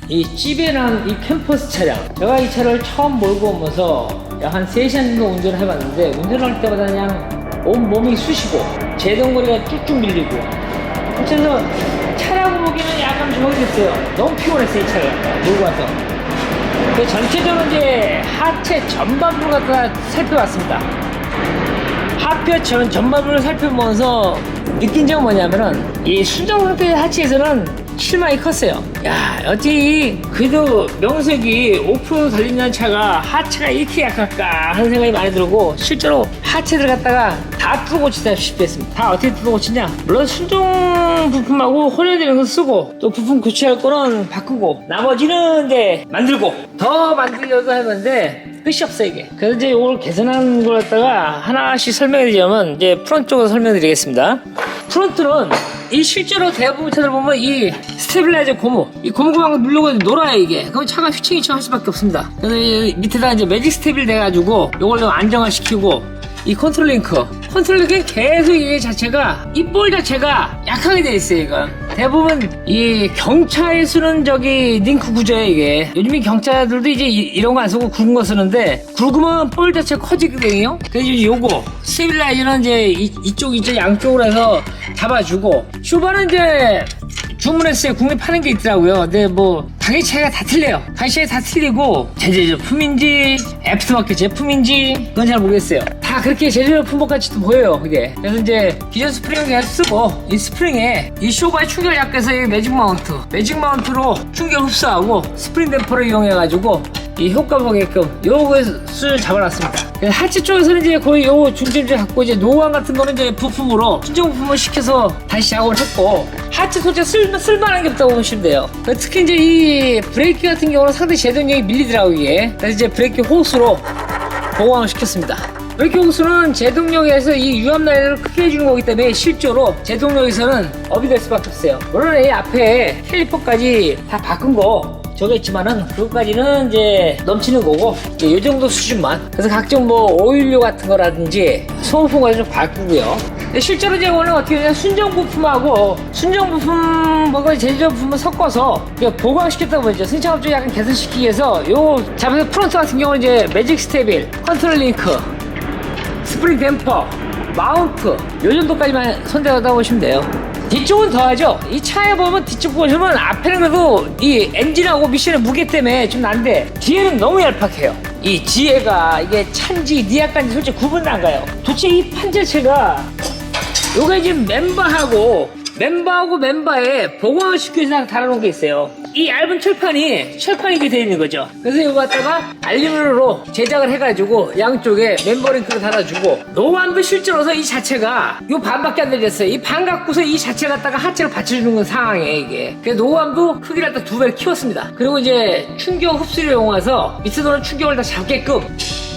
이 찌베랑 이 캠퍼스 차량, 제가 이 차를 처음 몰고 오면서 약 한 3시간 정도 운전을 해봤는데, 운전할 때마다 그냥 온 몸이 쑤시고 제동거리가 쭉쭉 밀리고, 그래서 차라고 보기에는 약간 모르겠어요. 너무 피곤했어요, 이 차를 몰고 와서. 그 전체적으로 이제 하체 전반부를 갖다 살펴봤습니다. 하체 전반부를 살펴보면서 느낀 점은 뭐냐면은, 이 순정 상태의 하체에서는 실망이 컸어요. 야, 어떻게 그래도 명색이 오프로드 달린다는 차가 하체가 이렇게 약할까 하는 생각이 많이 들고, 실제로 하체를 갖다가 다 뜯어고치다시피 했습니다. 다 어떻게 뜯어고치냐, 물론 순정 부품하고 혼혈되는 거 쓰고, 또 부품 교체할 거는 바꾸고, 나머지는 이제 만들고 더 만들려고 하는데 끝이 없어 이게. 그래서 이제 이걸 개선한 걸 갖다가 하나씩 설명해 드리자면, 이제 프론트 쪽으로 설명해 드리겠습니다. 프론트는 이 실제로 대부분 차들 보면 이 스테빌라이저 고무, 이 고무고무가 누르고 놀아요 이게. 그럼 차가 휘청휘청 할 수밖에 없습니다. 그래서 이 밑에다 이제 매직 스테빌 돼가지고 요걸 좀 안정화시키고, 이 컨트롤 링크 계속 이 자체가, 이 볼 자체가 약하게 돼 있어요. 이건 대부분 이 경차에 쓰는 저기 링크 구조예요 이게. 요즘에 경차들도 이제 이런 거 안 쓰고 굵은 거 쓰는데, 굵으면 볼 자체가 커지거든요. 그래서 요거 스테빌라이저는 이제 이쪽 양쪽으로 해서 잡아주고, 슈바는 이제 주문했어요. 국내 파는 게 있더라고요. 근데 뭐 가격 차이가 다 틀려요. 가격 차이가 다 틀리고, 제조 제품인지 애프터마켓 제품인지 그건 잘 모르겠어요. 다 그렇게 제조 제품 같이도 보여요 이게. 그래서 이제 기존 스프링을 계속 쓰고, 이 스프링에 이 쇼바의 충격을 약해서 이 매직 마운트로 충격 흡수하고 스프링 댐퍼를 이용해가지고 이 효과 보게끔 요것을 잡아놨습니다. 하체 쪽에서는 이제 거의 요 중점을 갖고, 이제 노후함 같은 거는 이제 부품으로 순정 부품을 시켜서 다시 작업을 했고, 하체 소재 쓸만한 게 없다고 보시면 돼요. 특히 이제 이 브레이크 같은 경우는 상당히 제동력이 밀리더라고요 이게. 그래서 이제 브레이크 호스로 보강을 시켰습니다. 브레이크 호스는 제동력에서 이 유압 라인을 크게 해주는 거기 때문에 실제로 제동력에서는 업이 될 수밖에 없어요. 물론 이 앞에 캘리퍼까지 다 바꾼 거 저게 있지만은, 그것까지는 이제 넘치는 거고, 이제 이 정도 수준만. 그래서 각종 뭐 오일류 같은 거라든지 소모품 같은 좀 바꾸고요. 근데 실제로 이제 오늘 어떻게 되냐, 순정 부품하고 제조 부품을 섞어서 보강시켰다고 보죠. 승차감 쪽 약간 개선시키기 위해서 요 잡에서 프론트 같은 경우는 이제 매직 스테빌, 컨트롤 링크, 스프링 댐퍼, 마운트 요 정도까지만 손대다 보시면 돼요. 뒤쪽은 더하죠. 이 차에 보면 뒤쪽 보시면 앞에는 그래도 이 엔진하고 미션의 무게 때문에 좀 난데, 뒤에는 너무 얄팍해요. 이 지혜가 이게 찬지 니아까지 솔직히 구분이 안 가요. 도대체 이 판 자체가 요게 지금 멤버에 보강을 시켜서 달아놓은 게 있어요. 이 얇은 철판이 이렇게 되어 있는 거죠. 그래서 이거 갖다가 알루미늄으로 제작을 해가지고 양쪽에 멤버링크를 달아주고, 노감도 실제로서 이 자체가 요 반밖에 안 들렸어요. 이 반 갖고서 이 자체 갖다가 하체를 받쳐주는 건 상황이에요 이게. 그래서 노감도 크기를 갖다 2배를 키웠습니다. 그리고 이제 충격 흡수를 이용해서 밑에 도는 충격을 다 잡게끔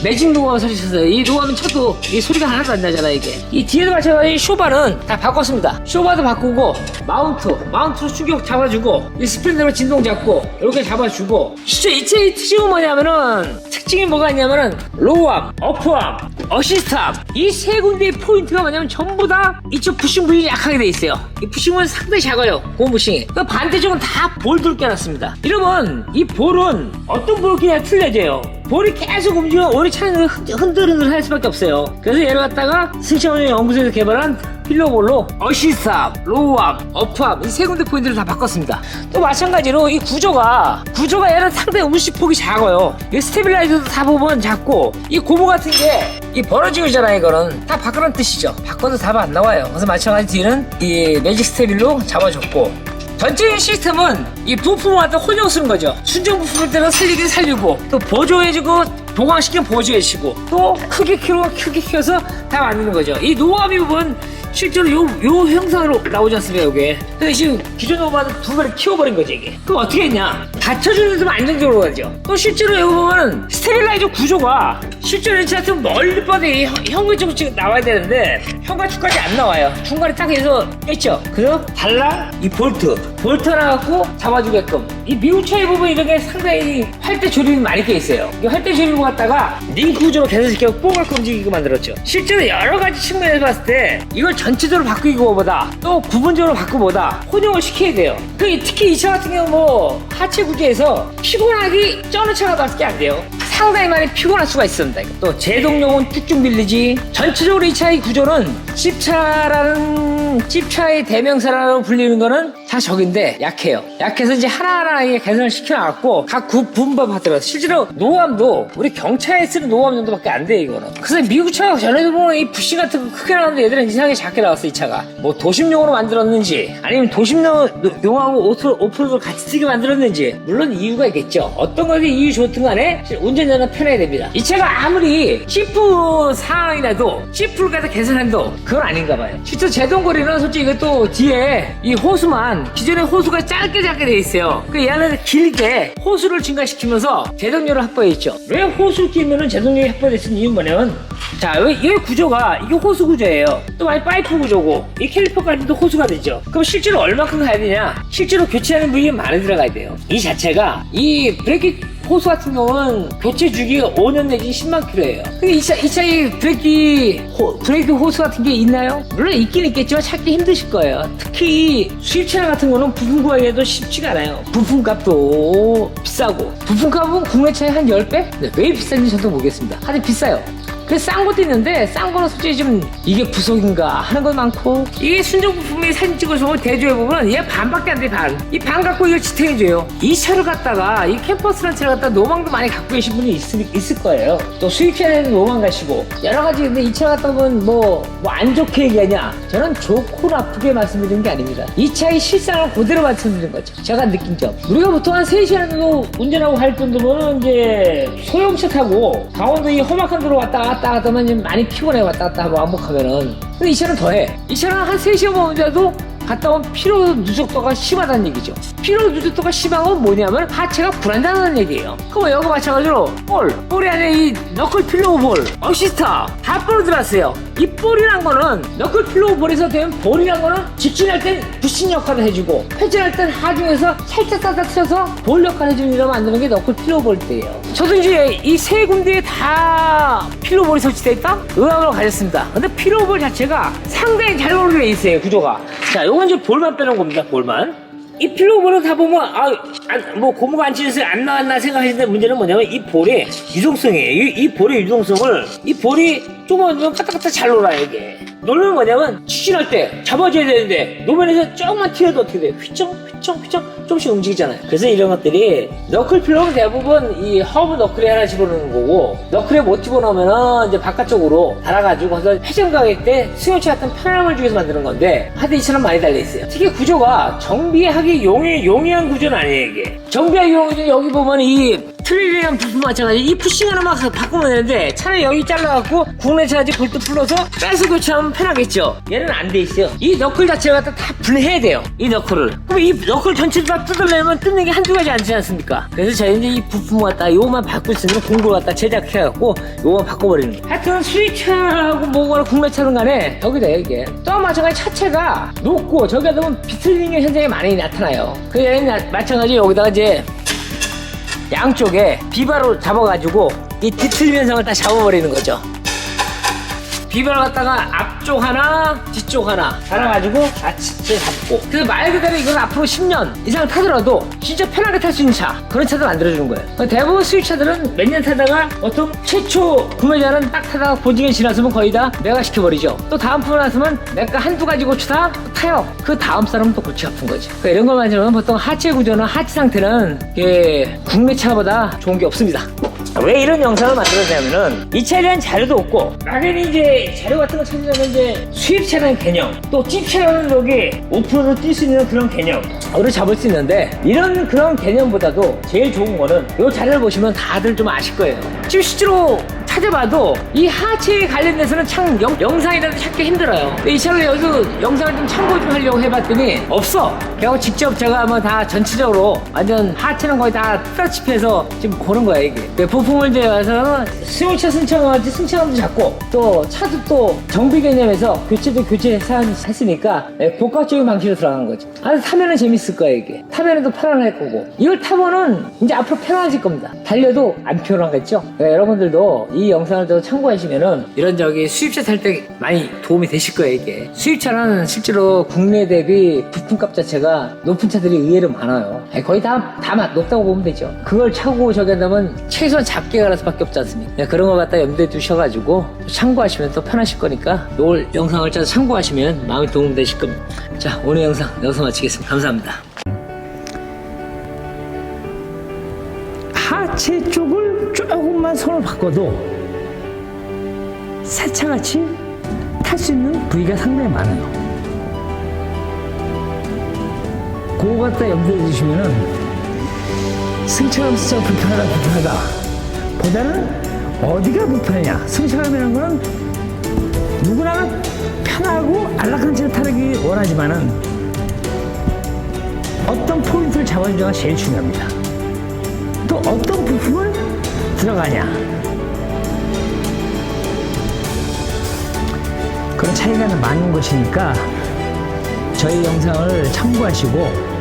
매직 노감을 설치했어요. 이 노감은 쳐도 이 소리가 하나도 안 나잖아 이게. 이 뒤에도 마찬가지로 쇼바는 다 바꿨습니다. 쇼바도 바꾸고, 마운트로 충격 잡아주고, 이 스프링대로 진동 잡고 이렇게 잡아주고. 진짜 이 차의 특징은 뭐냐면은, 특징이 뭐가 있냐면은, 로우암, 어프암, 어시스트암, 이 세 군데의 포인트가 뭐냐면 전부 다 이쪽 부싱 부분이 약하게 돼 있어요. 이 부싱은 상당히 작아요. 고무 부싱이. 그 반대쪽은 다 볼을 껴놨습니다. 이러면 이 볼은 어떤 볼끼냐 틀려져요. 볼이 계속 움직이면 오히려 차는 흔들흔들 할 수밖에 없어요. 그래서 얘를 갖다가 승차원의 연구소에서 개발한 필러볼로 어시스트암, 로우암, 어프암 이 세 군데 포인트를 다 바꿨습니다. 또 마찬가지로 이 구조가 얘는 상당히 운식폭이 작아요. 이 스테빌라이저도 다 보면 작고, 이 고무 같은 게 이 벌어지고 있잖아요. 이거는 다 바꾸라는 뜻이죠. 바꿔도 답 안 나와요. 그래서 마찬가지 뒤는 이 매직 스테빌로 잡아줬고, 전체적인 시스템은 이 부품을 갖다 혼용 쓰는 거죠. 순정 부품을 때는 살리긴 살리고, 또 보조해주고, 보강시키면 보조해주고, 또 크게 키워서 다 만드는 거죠. 이 노감이 부분 실제로 요 형상으로 나오지 않습니까 이게. 근데 지금 기존 노감은 2배를 키워버린 거지 이게. 그럼 어떻게 했냐, 받쳐주는 좀 안정적으로 가죠. 또 실제로 여기 보면 스테빌라이저 구조가 실제로 이 차트 멀리 뻗이 현관축 지금 나와야 되는데 현관축까지 안 나와요. 중간에 딱 해서 뺐죠. 그래서 달라 이 볼트 하나 갖고 잡아주게끔 이 미국 차에 보면 이런 게 상당히 활대 조립이 많이 껴 있어요. 이 활대 조립을 갖다가 링크 구조로 개선시켜 뽀글뽀글 움직이게 만들었죠. 실제로 여러 가지 측면에서 봤을 때 이걸 전체적으로 바꾸기보다 또 부분적으로 바꾸기보다 혼용을 시켜야 돼요. 특히 이 차 같은 경우 뭐 하체 구조에서 피곤하기 쩌는 차가 밖에 안 돼요. 상당히 많이 피곤할 수가 있습니다. 또 제동력은 쭉쭉 밀리지. 전체적으로 이 차의 구조는 찝차의 대명사라고 불리는 거는 다 저긴데 약해요. 약해서 이제 하나하나 개선을 시켜나갔고 각 부분법 하더라도 실제로 노후함도 우리 경차에 쓰는 노후함 정도밖에 안 돼 이거는. 그래서 미국 차 전에도 보면 이 부시 같은 거 크게 나왔는데 얘들은 이상하게 작게 나왔어 이 차가. 뭐 도심용으로 만들었는지 아니면 도심용하고 오프로드를 같이 쓰게 만들었는지 물론 이유가 있겠죠. 어떤 것이 이유 좋든 간에 운전자는 편해야 됩니다. 이 차가 아무리 시프 상황이라도 시프를 갖다 개선한도 그건 아닌가 봐요. 실제 제동거리는 솔직히 이것도 뒤에 이 호수만 기존의 호수가 짧게 돼 있어요. 그 얘는 길게 호수를 증가시키면서 제동력을 확보했죠. 왜 호수를 끼면은 제동력이 확보됐은 이유는 뭐냐면 자, 이 구조가 이게 호수 구조예요. 또 많이 파이프 구조고 이 캘리퍼까지도 호수가 되죠. 그럼 실제로 얼마큼 가야 되냐? 실제로 교체하는 부위가 많이 들어가야 돼요. 이 자체가 이 브레이크 호수 같은 경우는 교체 주기가 5년 내지 10만 킬로예요. 근데 이 차의 브레이크 호수 같은 게 있나요? 물론 있긴 있겠지만 찾기 힘드실 거예요. 특히 수입차 같은 거는 부품 구하기에도 쉽지가 않아요. 부품값도 비싸고 부품값은 국내차의 한 10배? 네, 왜 비싼지 저도 모르겠습니다. 하여튼 비싸요. 그래서 싼 것도 있는데 싼 거는 솔직히 좀 이게 부속인가 하는 것 많고 이게 순정 부품이 사진 찍어서 대조해보면 얘 반밖에 안 돼. 이 반 갖고 이걸 지탱해줘요. 이 차를 갖다가 이 캠퍼스라는 차를 갖다가 노망도 많이 갖고 계신 분이 있을 거예요. 또 수입차에는 노망 가시고 여러 가지. 근데 이 차 갖다 보면 뭐 안 좋게 얘기하냐, 저는 좋고 나쁘게 말씀드리는 게 아닙니다. 이 차의 실상을 그대로 말씀드리는 거죠. 제가 느낀 점, 우리가 보통 한 3시간 정도 운전하고 할 정도면 이제 소형차 타고 강원도 이 험악한 도로 왔다 갔다 하면 많이 피곤해. 왔다 갔다 하고 왕복하면은. 근데 이 차는 더해. 이 차는 한 3시간만 운전해도 갔다 오면 피로 누적도가 심하다는 얘기죠. 피로 누적도가 심한 건 뭐냐면 하체가 불안정하다는 얘기예요. 그럼 여기 마찬가지로 볼 안에 이 너클 필로우 볼, 어시스터 다 볼로 들어왔어요. 이 볼이란 거는 너클 필로우 볼에서 되면 볼이란 거는 직진할 땐 부신 역할을 해주고 회전할 땐 하중에서 살짝 따뜻해서 볼 역할을 해주는 이런 만드는 게 너클 필로우 볼이에요. 저도 이제 이 세 군데에 다 필로우 볼이 설치되어 있다? 의학으로 가졌습니다. 근데 필로우 볼 자체가 상당히 잘 어울려 있어요. 구조가. 자, 요건 이제 볼만 빼놓은 겁니다. 볼만. 이 필로볼을 다 보면 뭐 고무가 안 찢어서 안 나왔나 생각하시는데 문제는 뭐냐면 이 볼의 유동성이에요. 이 볼의 유동성을 이 볼이 조금만 놓으면 까딱까딱 잘 놀아요. 이게 놀면 뭐냐면 직진할 때 잡아줘야 되는데 노면에서 조금만 튀어도 어떻게 돼요? 휘청 조금씩 움직이잖아요. 그래서 이런 것들이 너클 필로는 대부분 이 허브 너클에 하나 집어넣는 거고 너클에 못 집어넣으면은 이제 바깥쪽으로 달아가지고 그래서 회전 가격 때 승용차 같은 편함을 주기 위해서 만드는 건데 하여튼 이 차는 많이 달려있어요. 특히 구조가 정비하기 용이한 구조는 아니에요. 이게 정비하기 용이한 구조는 여기 보면 이 트레일이랑 부품 마찬가지 이 푸싱 하나만 바꾸면 되는데 차는 여기 잘라갖고 국내 차지 볼트 풀러서 빼서 교체하면 편하겠죠. 얘는 안 돼 있어요. 이 너클 자체를 갖다 다 분해해야 돼요. 이 너클을. 그럼 이 너클 전체를 다 뜯으려면 뜯는 게 한두 가지 아니지 않습니까? 그래서 저희는 이제 이 부품을 갖다 요것만 바꿀 수 있는 공구를 갖다 제작해갖고 요것만 바꿔버리는 거예요. 하여튼 수입차하고 뭐거나 국내차는 간에 저기 돼요 이게. 또 마찬가지 차체가 높고 저기가 보면 비틀리는 현상이 많이 나타나요. 그 얘는 마찬가지 여기다가 이제 양쪽에 비바로 잡아가지고 이 뒤틀림 현상을 다 잡아버리는 거죠. 비바를 갖다가 앞쪽 하나 뒤쪽 하나 달아가지고 같이 잡고 그래서 말 그대로 이건 앞으로 10년 이상 타더라도 진짜 편하게 탈 수 있는 차 그런 차들 만들어주는 거예요. 대부분 수입차들은 몇 년 타다가 보통 최초 구매자는 딱 타다가 보증이 지났으면 거의 다 매각 시켜버리죠. 또 다음 푸고 났으면 내가 한두 가지 고치다 타요. 그 다음 사람은 또 고치 아픈 거지. 그러니까 이런 걸 만들면 보통 하체 구조는 하체 상태는 국내 차보다 좋은 게 없습니다. 왜 이런 영상을 만들었냐면은 이 차에 대한 자료도 없고 막연히 이제 자료 같은 거 찾으려면 이제 수입차라는 개념 또 찝차라는 여기 오프로드 뛸 수 있는 그런 개념으로 잡을 수 있는데 이런 그런 개념보다도 제일 좋은 거는 이 자료를 보시면 다들 좀 아실 거예요. 지금 실제로 찾아봐도 이 하체에 관련돼서는 참 영상이라도 찾기 힘들어요. 이 차를 여기서 영상을 좀 참고 좀 하려고 해봤더니 없어. 그래서 직접 제가 뭐 다 전체적으로 완전 하체는 거의 다 프라치피해서 지금 고른 거야 이게. 부품을 대와서 승용차 승차감도 잡고 또 차도 또 정비 개념에서 교체도 교체 했으니까 복합적인 방식으로 들어가는 거지. 타면은 재밌을 거야 이게. 타면은 또 편안할 거고. 이걸 타면은 이제 앞으로 편안해질 겁니다. 달려도 안 피곤하겠죠? 여러분들도 이 영상을 또 참고하시면은 이런 수입차 탈 때 많이 도움이 되실 거예요 이게. 수입차는 실제로 국내 대비 부품값 자체가 높은 차들이 의외로 많아요. 거의 다 높다고 보면 되죠. 그걸 차고 저기 한다면 최소한 작게 갈아서 밖에 없지 않습니까? 그런 거 갖다 염두에 두셔가지고 참고하시면 또 편하실 거니까 이 영상을 짜서 참고하시면 마음에 도움 되실 겁니다. 자, 오늘 영상 여기서 마치겠습니다. 감사합니다. 하체 쪽을 조금만 손을 바꿔도 새 차같이 탈 수 있는 부위가 상당히 많아요. 그거 갖다 염두에 두시면은 승차감 진짜 불편하다 보다는 어디가 불편하냐. 승차감이라는 거는 누구나 편하고 안락한 차를 타기 원하지만은 어떤 포인트를 잡아주냐가 제일 중요합니다. 또 어떤 부품을 들어가냐. 그런 차이가 많은 것이니까 저희 영상을 참고하시고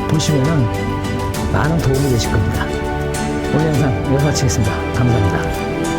보시면은 많은 도움이 되실 겁니다. 오늘 영상 여기서 마치겠습니다. 감사합니다.